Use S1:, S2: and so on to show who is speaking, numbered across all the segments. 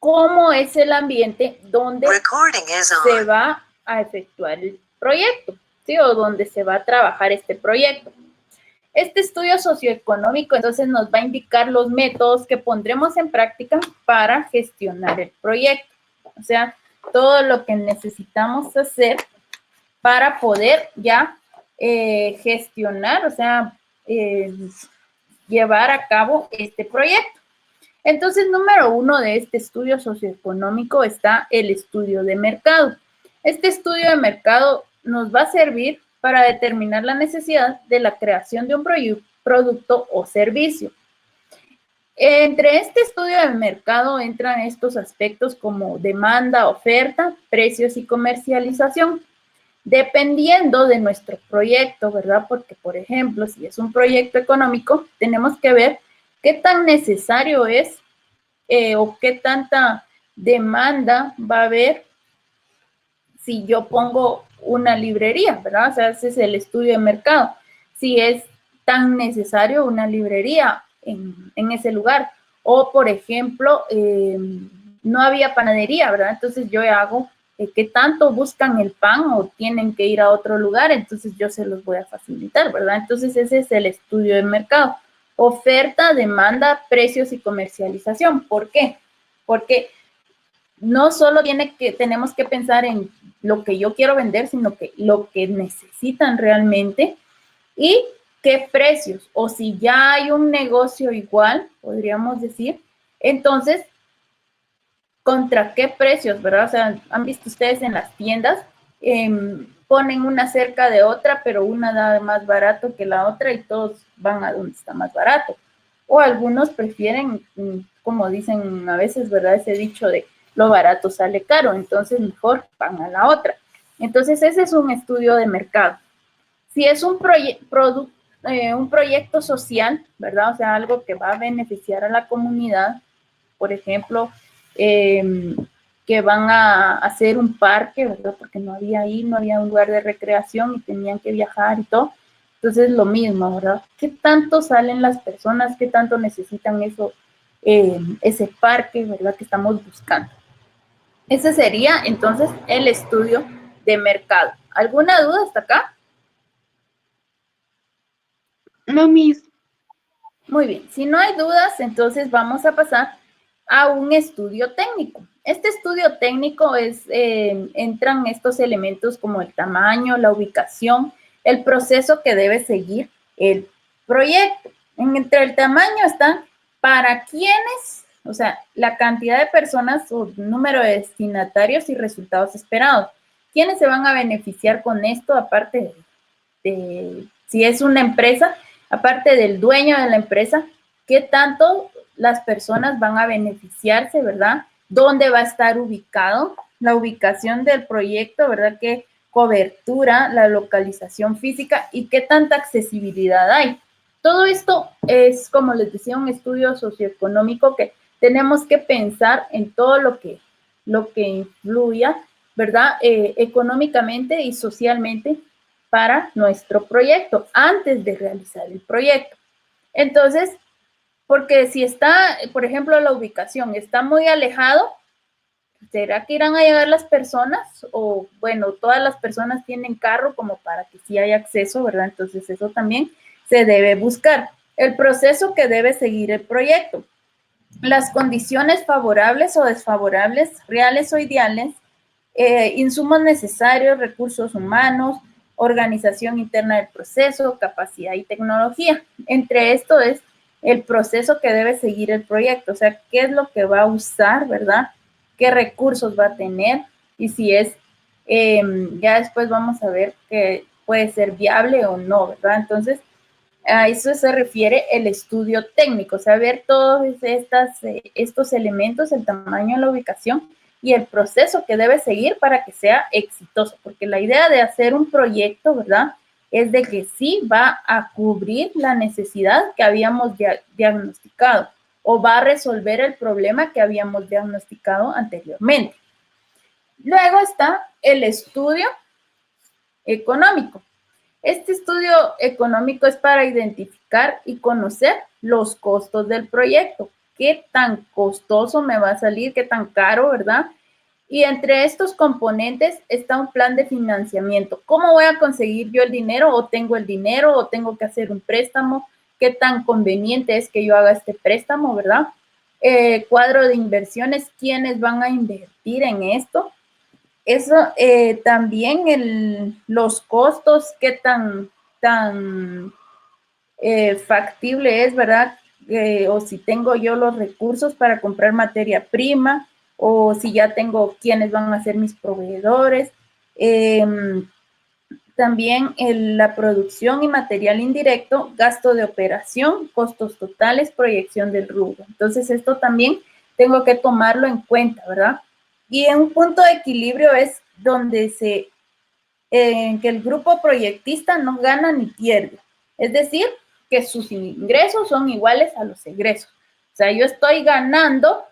S1: cómo es el ambiente donde se va a efectuar el proyecto, ¿sí? O donde se va a trabajar este proyecto. Este estudio socioeconómico entonces nos va a indicar los métodos que pondremos en práctica para gestionar el proyecto. O sea, todo lo que necesitamos hacer para poder ya gestionar, o sea, llevar a cabo este proyecto. Entonces, número 1 de este estudio socioeconómico está el estudio de mercado. Este estudio de mercado nos va a servir para determinar la necesidad de la creación de un producto o servicio. Entre este estudio de mercado entran estos aspectos como demanda, oferta, precios y comercialización. Dependiendo de nuestro proyecto, ¿verdad? Porque, por ejemplo, si es un proyecto económico, tenemos que ver qué tan necesario es o qué tanta demanda va a haber si yo pongo una librería, ¿verdad? O sea, ese es el estudio de mercado. Si es tan necesario una librería en ese lugar. O, por ejemplo, no había panadería, ¿verdad? Entonces yo hago qué tanto buscan el pan o tienen que ir a otro lugar, entonces yo se los voy a facilitar, ¿verdad? Entonces ese es el estudio de mercado. Oferta, demanda, precios y comercialización. ¿Por qué? Porque no solo tenemos que pensar en lo que yo quiero vender, sino que lo que necesitan realmente y qué precios. O si ya hay un negocio igual, podríamos decir, entonces, ¿contra qué precios, verdad? O sea, han visto ustedes en las tiendas, ponen una cerca de otra, pero una da más barato que la otra y todos van a donde está más barato. O algunos prefieren, como dicen a veces, ¿verdad? Ese dicho de lo barato sale caro, entonces mejor van a la otra. Entonces ese es un estudio de mercado. Si es un proyecto social, ¿verdad? O sea, algo que va a beneficiar a la comunidad, por ejemplo, que van a hacer un parque, ¿verdad? Porque no había un lugar de recreación y tenían que viajar y todo. Entonces, lo mismo, ¿verdad? ¿Qué tanto salen las personas? ¿Qué tanto necesitan eso, ese parque, ¿verdad? Que estamos buscando. Ese sería, entonces, el estudio de mercado. ¿Alguna duda hasta acá?
S2: No, Miss.
S1: Muy bien, si no hay dudas, entonces vamos a pasar a un estudio técnico. Este estudio técnico entran estos elementos como el tamaño, la ubicación, el proceso que debe seguir el proyecto. Entre el tamaño están para quiénes, o sea, la cantidad de personas o número de destinatarios y resultados esperados. ¿Quiénes se van a beneficiar con esto, aparte de si es una empresa? Aparte del dueño de la empresa, qué tanto las personas van a beneficiarse, ¿verdad? ¿Dónde va a estar ubicado? La ubicación del proyecto, ¿verdad? ¿Qué cobertura, la localización física y qué tanta accesibilidad hay? Todo esto es, como les decía, un estudio socioeconómico que tenemos que pensar en todo lo que influya, ¿verdad? Económicamente y socialmente para nuestro proyecto, antes de realizar el proyecto. Entonces, porque si está, por ejemplo, la ubicación está muy alejado, ¿será que irán a llegar las personas? O, bueno, todas las personas tienen carro como para que sí haya acceso, ¿verdad? Entonces, eso también se debe buscar. El proceso que debe seguir el proyecto. Las condiciones favorables o desfavorables, reales o ideales, insumos necesarios, recursos humanos, organización interna del proceso, capacidad y tecnología. Entre esto es el proceso que debe seguir el proyecto, o sea, qué es lo que va a usar, ¿verdad? ¿Qué recursos va a tener? Y si es, ya después vamos a ver que puede ser viable o no, ¿verdad? Entonces, a eso se refiere el estudio técnico, o sea, ver todos estos elementos, el tamaño, la ubicación y el proceso que debe seguir para que sea exitoso, porque la idea de hacer un proyecto, ¿verdad? Es de que sí va a cubrir la necesidad que habíamos diagnosticado o va a resolver el problema que habíamos diagnosticado anteriormente. Luego está el estudio económico. Este estudio económico es para identificar y conocer los costos del proyecto. qué tan costoso me va a salir, qué tan caro, ¿verdad? Y entre estos componentes está un plan de financiamiento. ¿Cómo voy a conseguir yo el dinero? ¿O tengo el dinero? ¿O tengo que hacer un préstamo? ¿Qué tan conveniente es que yo haga este préstamo, verdad? Cuadro de inversiones, ¿quiénes van a invertir en esto? Eso también los costos, qué tan factible es, ¿verdad? O si tengo yo los recursos para comprar materia prima, o si ya tengo quiénes van a ser mis proveedores. También la producción y material indirecto, gasto de operación, costos totales, proyección del rubro. Entonces, esto también tengo que tomarlo en cuenta, ¿verdad? Y en un punto de equilibrio es donde que el grupo proyectista no gana ni pierde. Es decir, que sus ingresos son iguales a los egresos. O sea, yo estoy ganando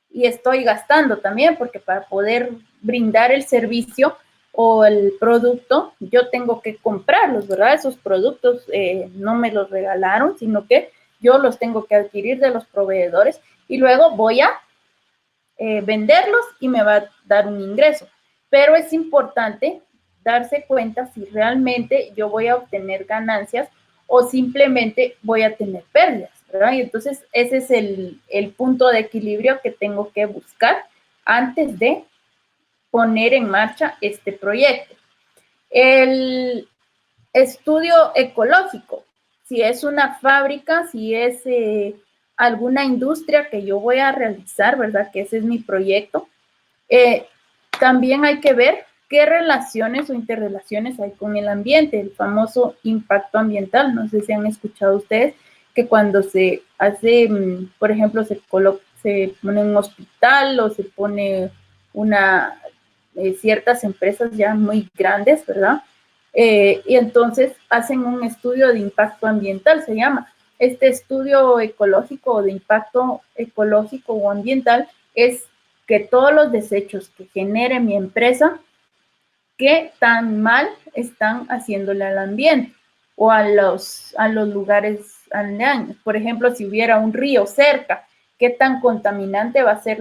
S1: y estoy gastando también, porque para poder brindar el servicio o el producto, yo tengo que comprarlos, ¿verdad? Esos productos no me los regalaron, sino que yo los tengo que adquirir de los proveedores y luego voy a venderlos y me va a dar un ingreso. Pero es importante darse cuenta si realmente yo voy a obtener ganancias o simplemente voy a tener pérdidas, ¿verdad? Y entonces ese es el punto de equilibrio que tengo que buscar antes de poner en marcha este proyecto. El estudio ecológico, si es una fábrica, si es alguna industria que yo voy a realizar, ¿verdad? Que ese es mi proyecto. También hay que ver qué relaciones o interrelaciones hay con el ambiente, el famoso impacto ambiental. No sé si han escuchado ustedes que cuando se hace, por ejemplo, se pone un hospital o se pone ciertas empresas ya muy grandes, ¿verdad? Y entonces hacen un estudio de impacto ambiental, se llama. Este estudio ecológico o de impacto ecológico o ambiental es que todos los desechos que genere mi empresa, qué tan mal están haciéndole al ambiente o a los lugares aledaños. Por ejemplo, si hubiera un río cerca, qué tan contaminante va a ser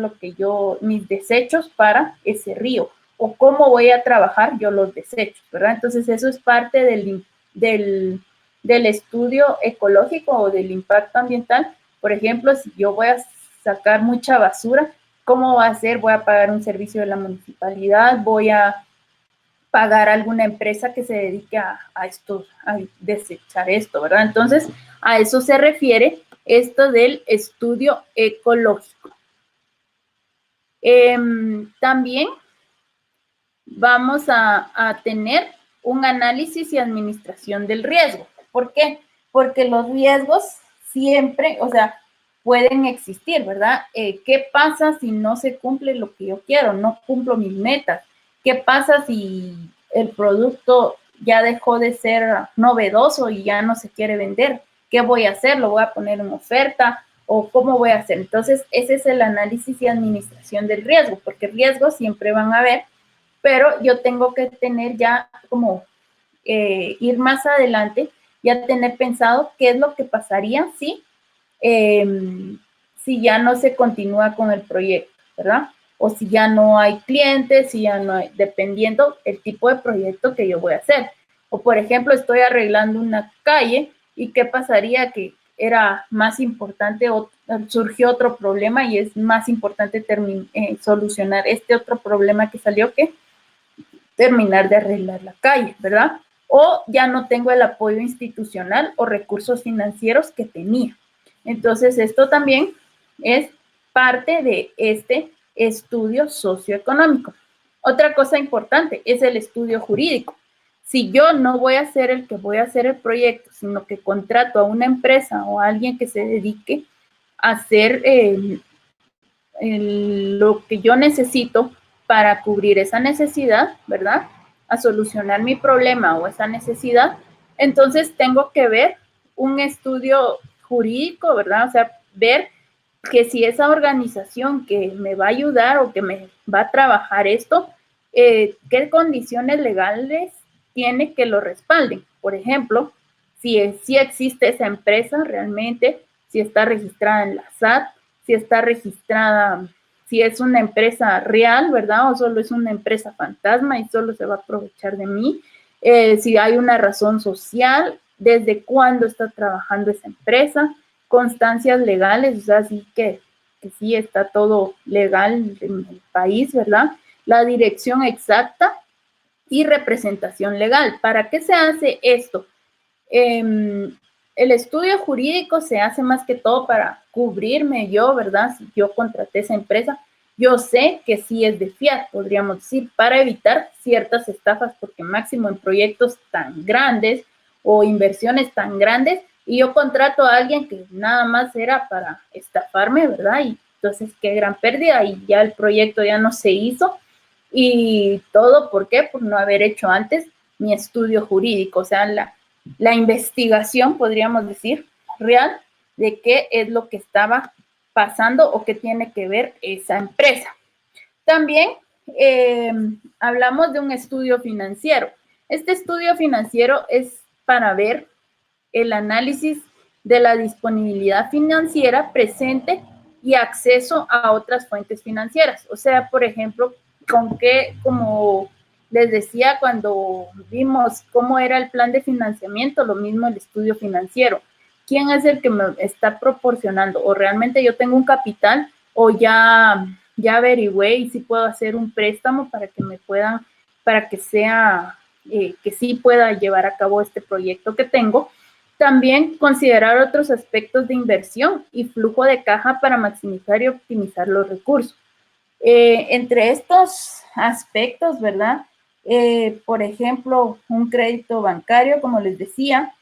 S1: mis desechos para ese río, o cómo voy a trabajar yo los desechos, ¿verdad? Entonces, eso es parte del estudio ecológico o del impacto ambiental. Por ejemplo, si yo voy a sacar mucha basura, ¿cómo va a ser? Voy a pagar un servicio de la municipalidad, voy a pagar a alguna empresa que se dedique a desechar esto, ¿verdad? Entonces, a eso se refiere esto del estudio ecológico. También vamos a tener un análisis y administración del riesgo. ¿Por qué? Porque los riesgos siempre, o sea, pueden existir, ¿verdad? ¿Qué pasa si no se cumple lo que yo quiero? No cumplo mis metas. ¿Qué pasa si el producto ya dejó de ser novedoso y ya no se quiere vender? ¿Qué voy a hacer? ¿Lo voy a poner en oferta? ¿O cómo voy a hacer? Entonces, ese es el análisis y administración del riesgo, porque riesgos siempre van a haber, pero yo tengo que tener ya como ir más adelante, ya tener pensado qué es lo que pasaría si ya no se continúa con el proyecto, ¿verdad? O si ya no hay clientes, si ya no hay, dependiendo el tipo de proyecto que yo voy a hacer. O por ejemplo, estoy arreglando una calle y qué pasaría que era más importante o surgió otro problema y es más importante solucionar este otro problema que salió que terminar de arreglar la calle, ¿verdad? O ya no tengo el apoyo institucional o recursos financieros que tenía. Entonces, esto también es parte de este estudio socioeconómico. Otra cosa importante es el estudio jurídico. Si yo no voy a ser el que voy a hacer el proyecto, sino que contrato a una empresa o a alguien que se dedique a hacer lo que yo necesito para cubrir esa necesidad, ¿verdad? A solucionar mi problema o esa necesidad, entonces tengo que ver un estudio jurídico, ¿verdad? O sea, ver que si esa organización que me va a ayudar o que me va a trabajar esto, qué condiciones legales tiene que lo respalden. Por ejemplo, si existe esa empresa realmente, si está registrada en la SAT, si está registrada, si es una empresa real, ¿verdad? O solo es una empresa fantasma y solo se va a aprovechar de mí. Si hay una razón social, desde cuándo está trabajando esa empresa, constancias legales, o sea, sí que sí está todo legal en el país, ¿verdad? La dirección exacta y representación legal. ¿Para qué se hace esto? El estudio jurídico se hace más que todo para cubrirme yo, ¿verdad? Si yo contraté esa empresa, yo sé que sí es de fiar, podríamos decir, para evitar ciertas estafas, porque máximo en proyectos tan grandes o inversiones tan grandes, y yo contrato a alguien que nada más era para estafarme, ¿verdad? Y entonces qué gran pérdida, y ya el proyecto ya no se hizo, y todo, ¿por qué? Por no haber hecho antes mi estudio jurídico, o sea, la investigación, podríamos decir, real de qué es lo que estaba pasando o qué tiene que ver esa empresa. También hablamos de un estudio financiero. Este estudio financiero es para ver el análisis de la disponibilidad financiera presente y acceso a otras fuentes financieras. O sea, por ejemplo, con qué, como les decía cuando vimos cómo era el plan de financiamiento, lo mismo el estudio financiero. ¿Quién es el que me está proporcionando? ¿O realmente yo tengo un capital o ya averigüé y si puedo hacer un préstamo para que me puedan, para que sea, que sí pueda llevar a cabo este proyecto que tengo? También considerar otros aspectos de inversión y flujo de caja para maximizar y optimizar los recursos. Entre estos aspectos, ¿verdad? Por ejemplo, un crédito bancario, como les decía,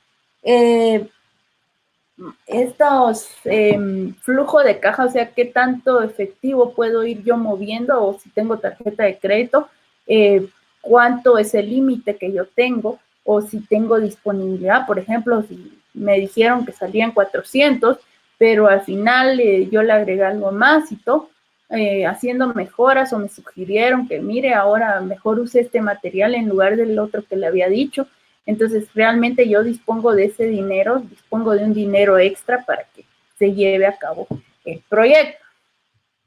S1: estos flujo de caja, o sea, qué tanto efectivo puedo ir yo moviendo o si tengo tarjeta de crédito, cuánto es el límite que yo tengo o si tengo disponibilidad. Por ejemplo, si me dijeron que salían 400, pero al final yo le agregué algo más y todo, haciendo mejoras o me sugirieron que mire, ahora mejor use este material en lugar del otro que le había dicho. Entonces, realmente yo dispongo de ese dinero, dispongo de un dinero extra para que se lleve a cabo el proyecto.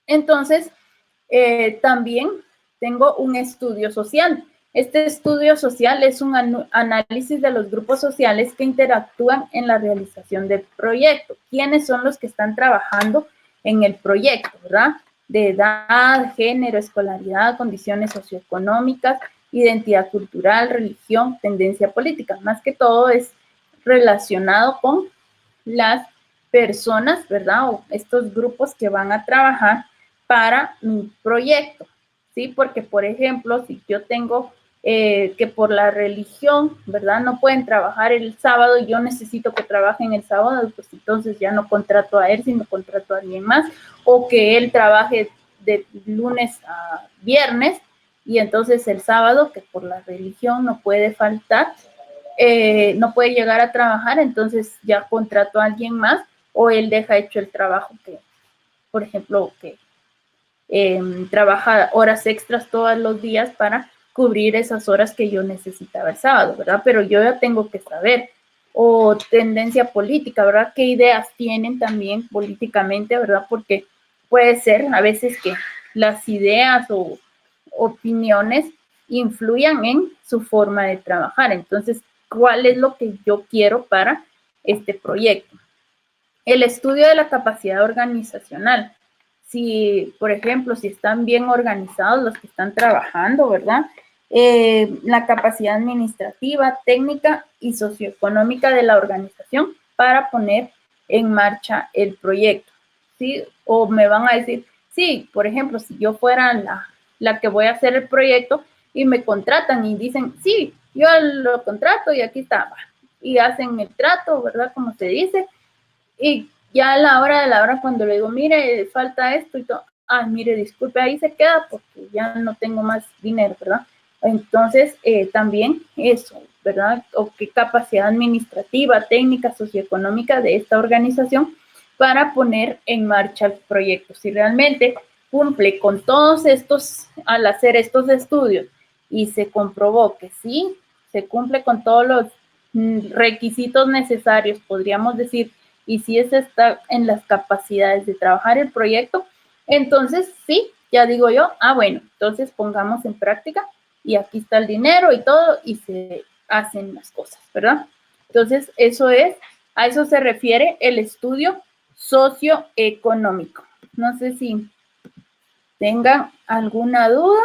S1: Entonces, también tengo un estudio social. Este estudio social es un análisis de los grupos sociales que interactúan en la realización del proyecto. ¿Quiénes son los que están trabajando en el proyecto, verdad? De edad, género, escolaridad, condiciones socioeconómicas, identidad cultural, religión, tendencia política. Más que todo es relacionado con las personas, ¿verdad? O estos grupos que van a trabajar para mi proyecto, ¿sí? Porque, por ejemplo, si yo tengo que por la religión, ¿verdad? No pueden trabajar el sábado y yo necesito que trabajen el sábado, pues entonces ya no contrato a él, sino contrato a alguien más, o que él trabaje de lunes a viernes y entonces el sábado, que por la religión no puede faltar, no puede llegar a trabajar, entonces ya contrato a alguien más o él deja hecho el trabajo que, por ejemplo, que trabaja horas extras todos los días para cubrir esas horas que yo necesitaba el sábado, ¿verdad? Pero yo ya tengo que saber, o tendencia política, ¿verdad? ¿Qué ideas tienen también políticamente, ¿verdad? Porque puede ser a veces que las ideas o opiniones influyan en su forma de trabajar. Entonces, ¿cuál es lo que yo quiero para este proyecto? El estudio de la capacidad organizacional. Si, por ejemplo, si están bien organizados los que están trabajando, ¿verdad? La capacidad administrativa, técnica y socioeconómica de la organización para poner en marcha el proyecto, ¿sí? O me van a decir, sí, por ejemplo, si yo fuera la que voy a hacer el proyecto y me contratan y dicen, sí, yo lo contrato y aquí está, y hacen el trato, ¿verdad? Como se dice, y ya a la hora de la hora, cuando le digo, mire, falta esto y todo, mire, disculpe, ahí se queda porque ya no tengo más dinero, ¿verdad? Entonces, también eso, ¿verdad? O qué capacidad administrativa, técnica, socioeconómica de esta organización para poner en marcha el proyecto. Si realmente cumple con todos estos, al hacer estos estudios y se comprobó que sí, se cumple con todos los requisitos necesarios, podríamos decir, y si esa está en las capacidades de trabajar el proyecto, entonces sí, ya digo yo, bueno, entonces pongamos en práctica y aquí está el dinero y todo y se hacen las cosas, ¿verdad? Entonces, a eso se refiere el estudio socioeconómico. No sé si tengan alguna duda.